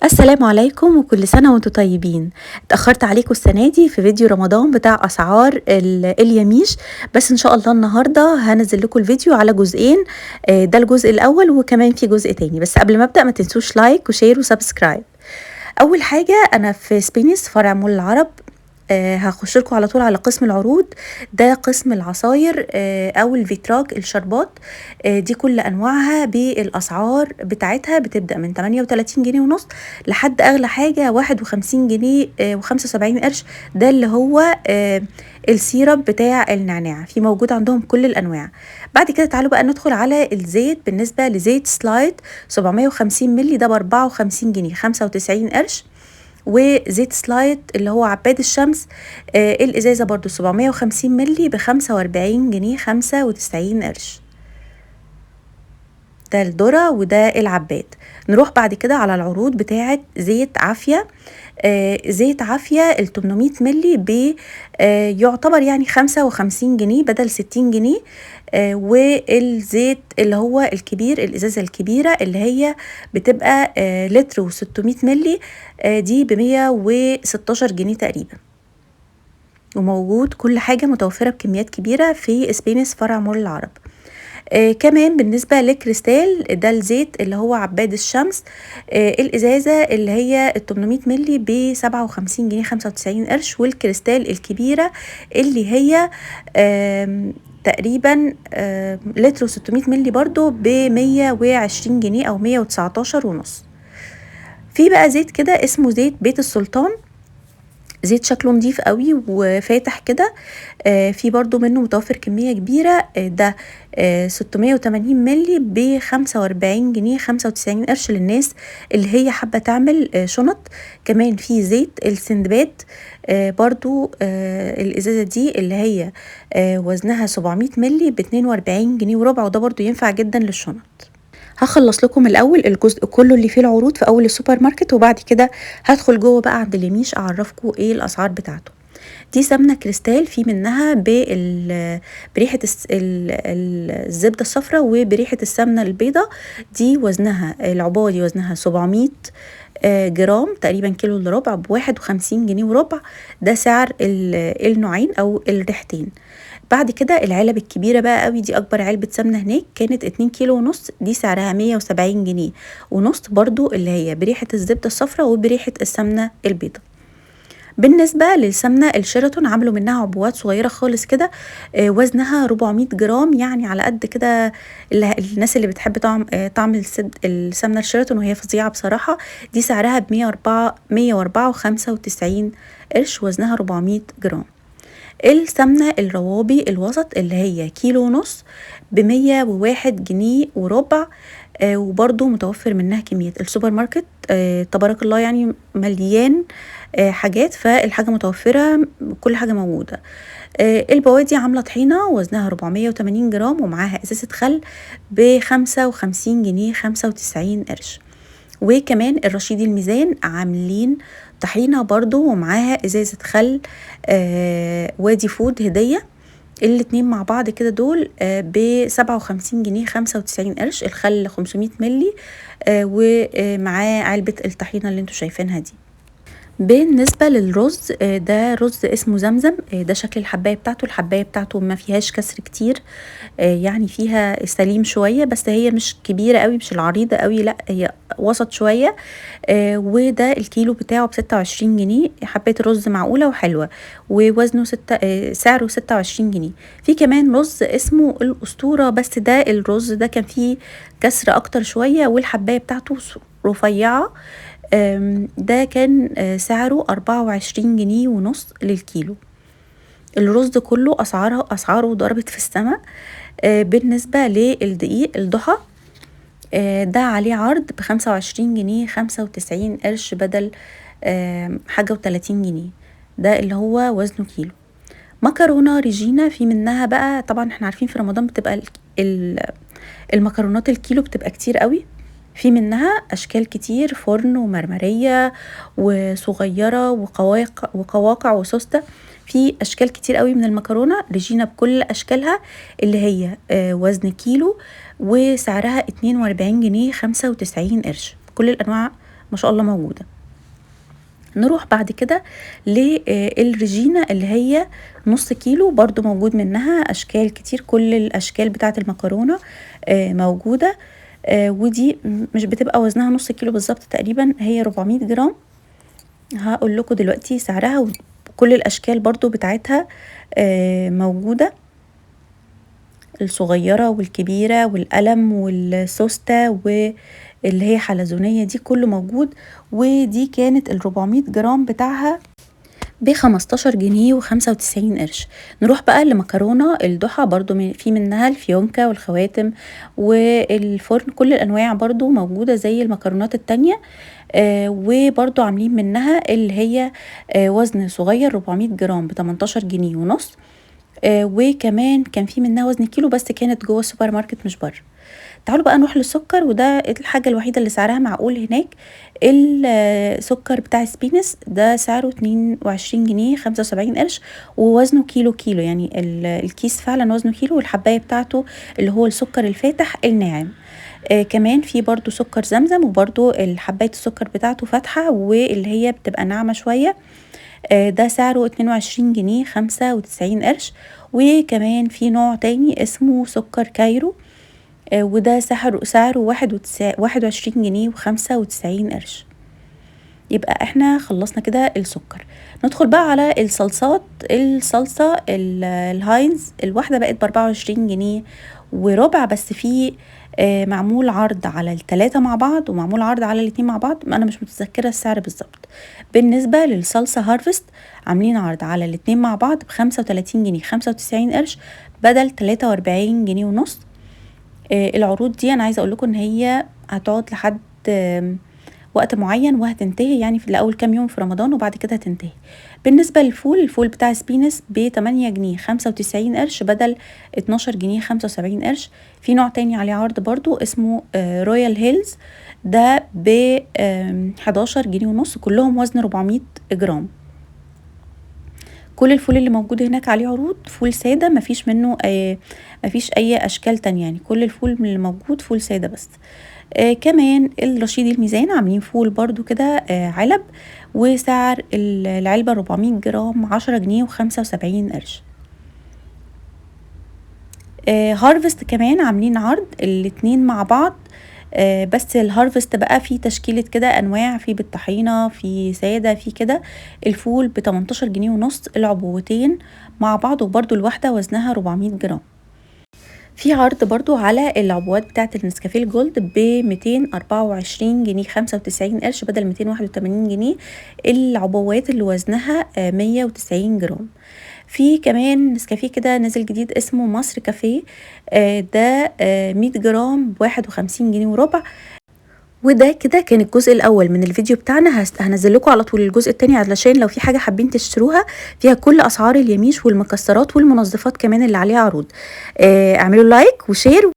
السلام عليكم وكل سنة وانتم طيبين. اتأخرت عليكم السنة دي في فيديو رمضان بتاع أسعار اليميش، بس إن شاء الله النهاردة هنزل لكم الفيديو على جزئين. ده الجزء الأول وكمان في جزء تاني، بس قبل ما أبدأ ما تنسوش لايك وشير وسبسكرايب. أول حاجة أنا في سبينيس فرع مول العرب. هخش لكم على طول على قسم العروض. ده قسم العصاير او الفيتراج الشربات. دي كل انواعها بالاسعار بتاعتها بتبدا من 38 جنيه ونص لحد اغلى حاجه 51 جنيه و75 قرش. ده اللي هو السيرب بتاع النعناع، في موجود عندهم كل الانواع. بعد كده تعالوا بقى ندخل على الزيت. بالنسبه لزيت سلايد 750 مللي ده ب 54 جنيه 95 قرش. وزيت سلايد اللي هو عباد الشمس الازازه برضو 750 مللي ب 45 جنيه 95 قرش. ده الذرة وده العباد. نروح بعد كده على العروض بتاعه زيت عافية. زيت عافية ال 800 مللي ب يعتبر يعني 55 جنيه بدل 60 جنيه. والزيت اللي هو الكبير الازازة الكبيرة اللي هي بتبقى لتر و600 مللي، دي ب 116 جنيه تقريبا. وموجود كل حاجة متوفرة بكميات كبيرة في سبينس فرع مول العرب. كمان بالنسبة لكريستال ده الزيت اللي هو عباد الشمس. الازازة اللي هي ال 800 مللي ب 57 جنيه 95 قرش، والكريستال الكبيرة اللي هي تقريبا لتر و600 مللي برضو ب 120 جنيه او 119 ونص. في بقى زيت كده اسمه زيت بيت السلطان. زيت شكله نضيف قوي وفاتح كده. في برضو منه متوفر كمية كبيرة. ده 680 مللي ب 45 جنيه 95 قرش للناس اللي هي حابة تعمل شنط. كمان في زيت السندباد برضو الازازة دي اللي هي وزنها 700 مللي ب 42 جنيه وربع، وده برضو ينفع جدا للشنط. هخلص لكم الاول الجزء كله اللي فيه العروض في اول السوبر ماركت، وبعد كده هدخل جوه بقى عند اليميش اعرفكم ايه الاسعار بتاعته. دي سمنه كريستال، في منها بريحه الزبده الصفراء وبريحه السمنه البيضاء. دي وزنها العبادي وزنها 700 جرام تقريبا كيلو الا ربع ب 51 جنيه وربع. ده سعر النوعين او الريحتين. بعد كده العلب الكبيرة بقى قوي، دي أكبر علبة سمنة هناك كانت 2 كيلو ونص، دي سعرها 170 جنيه ونص برضو، اللي هي بريحة الزبدة الصفراء وبريحة السمنة البيضة. بالنسبة للسمنة الشيراتون عملوا منها عبوات صغيرة خالص كده، وزنها 400 جرام، يعني على قد كده الناس اللي بتحب طعم السمنة الشيراتون، وهي فظيعة بصراحة. دي سعرها ب 104 و95 قرش، وزنها 400 جرام. السمنة الروابي الوسط اللي هي كيلو ونص ب 101 جنيه وربع. وبرضو متوفر منها كميات. السوبر ماركت تبارك الله يعني مليان حاجات، فالحاجة متوفرة كل حاجة موجودة. البوادي عاملة طحينة وزنها 480 جرام ومعاها ازازة خل ب 55 جنيه 95 قرش. وكمان الرشيد الميزان عاملين طحينة برضو ومعاها ازازة خل وادي فود هدية. الاتنين مع بعض كده دول ب 57 جنيه 95 قرش. الخل 500 ملي ومعاه علبة الطحينة اللي انتوا شايفينها دي. بالنسبة للرز ده رز اسمه زمزم. ده شكل الحباية بتاعته. الحباية بتاعته ما فيهاش كسر كتير، يعني فيها سليم شوية، بس هي مش كبيرة قوي مش العريضة قوي، لا هي وسط شوية. وده الكيلو بتاعه ب26 جنيه. حباية رز معقولة وحلوة، ووزنه سعره 26 جنيه. في كمان رز اسمه الأسطورة، بس ده الرز ده كان فيه كسر اكتر شوية والحباية بتاعته رفيعة. ده كان سعره 24 جنيه ونص للكيلو. الرز كله أسعاره ضربت في السماء. بالنسبة للدقيق الضحى ده عليه عرض ب25 جنيه 95 قرش بدل حاجة و30 جنيه. ده اللي هو وزنه كيلو. مكرونة ريجينا في منها بقى، طبعا احنا عارفين في رمضان بتبقى المكرونات الكيلو بتبقى كتير قوي. في منها اشكال كتير، فرن ومرمرية وصغيرة وقواقع وسوستة. في اشكال كتير قوي من المكرونة ريجينا بكل اشكالها، اللي هي وزن كيلو وسعرها 42 جنيه 95 قرش. كل الانواع ما شاء الله موجودة. نروح بعد كده للريجينا اللي هي نص كيلو، برضو موجود منها اشكال كتير، كل الاشكال بتاعه المكرونة موجودة. ودي مش بتبقى وزنها نص كيلو بالظبط، تقريبا هي 400 جرام. هقول لكم دلوقتي سعرها، وكل الاشكال برضو بتاعتها موجودة، الصغيرة والكبيرة والقلم والسوستة واللي هي حلزونية، دي كله موجود. ودي كانت 400 جرام بتاعها ب15 جنيه و95 قرش. نروح بقى لمكرونة الضحى، برضو في منها الفيونكة والخواتم والفرن، كل الأنواع برضو موجودة زي المكرونات التانية. وبرضو عاملين منها اللي هي وزن صغير 400 جرام ب18 جنيه ونص. وكمان كان في منها وزن كيلو، بس كانت جوه السوبر ماركت مش بره. تعالوا بقى نروح للسكر، وده الحاجة الوحيدة اللي سعرها معقول هناك. السكر بتاع سبينس ده سعره 22 جنيه 75 قرش، ووزنه كيلو كيلو، يعني الكيس فعلا وزنه كيلو، والحباية بتاعته اللي هو السكر الفاتح الناعم. كمان في برضو سكر زمزم، وبرضو حباية السكر بتاعته فاتحة واللي هي بتبقى ناعمة شوية. ده سعره 22 جنيه 95 قرش. وكمان في نوع تاني اسمه سكر كايرو، وده سعره 21 جنيه و95 قرش. يبقى احنا خلصنا كده السكر. ندخل بقى على الصلصات. الصلصة الهاينز الواحدة بقت ب24 جنيه وربع، بس في معمول عرض على الثلاثة مع بعض، ومعمول عرض على الاتنين مع بعض، انا مش متذكرة السعر بالظبط. بالنسبة للصلصة هارفست عاملين عرض على الاتنين مع بعض ب35 جنيه 95 قرش بدل 43 جنيه ونص. العروض دي انا عايزة اقول لكم ان هي هتقعد لحد وقت معين وهتنتهي، يعني في الاول كام يوم في رمضان وبعد كده هتنتهي. بالنسبة للفول، الفول بتاع سبينس ب8 جنيه 95 قرش بدل 12 جنيه 75 قرش. في نوع تاني عليه عرض برضو اسمه رويال هيلز، ده ب11 جنيه ونص، كلهم وزن 400 جرام. كل الفول اللي موجود هناك عليه عروض فول سادة، مفيش منه مفيش اي اشكال تانية، يعني كل الفول اللي موجود فول سادة بس. كمان الرشيد الميزان عاملين فول برضو كده علب، وسعر العلبة 400 جرام 10 جنيه و75 قرش. هارفست كمان عاملين عرض الاتنين مع بعض، بس الهارفست بقى فيه تشكيلة كده انواع، في بالطحينة، في سادة، في كده. الفول ب18 جنيه ونص العبوتين مع بعض، وبرضو الواحدة وزنها 400 جرام. في عرض برضو على العبوات بتاعة النسكافيه الجولد ب224 جنيه 95 قرش بدل 281 جنيه، العبوات اللي وزنها 190 جرام. في كمان نسكافيه كده نزل جديد اسمه مصر كافيه، ده 100 جرام ب51 جنيه وربع. وده كده كان الجزء الاول من الفيديو بتاعنا. هنزل لكم على طول الجزء التاني علشان لو في حاجه حابين تشتروها، فيها كل اسعار اليميش والمكسرات والمنظفات كمان اللي عليها عروض. اعملوا لايك وشير.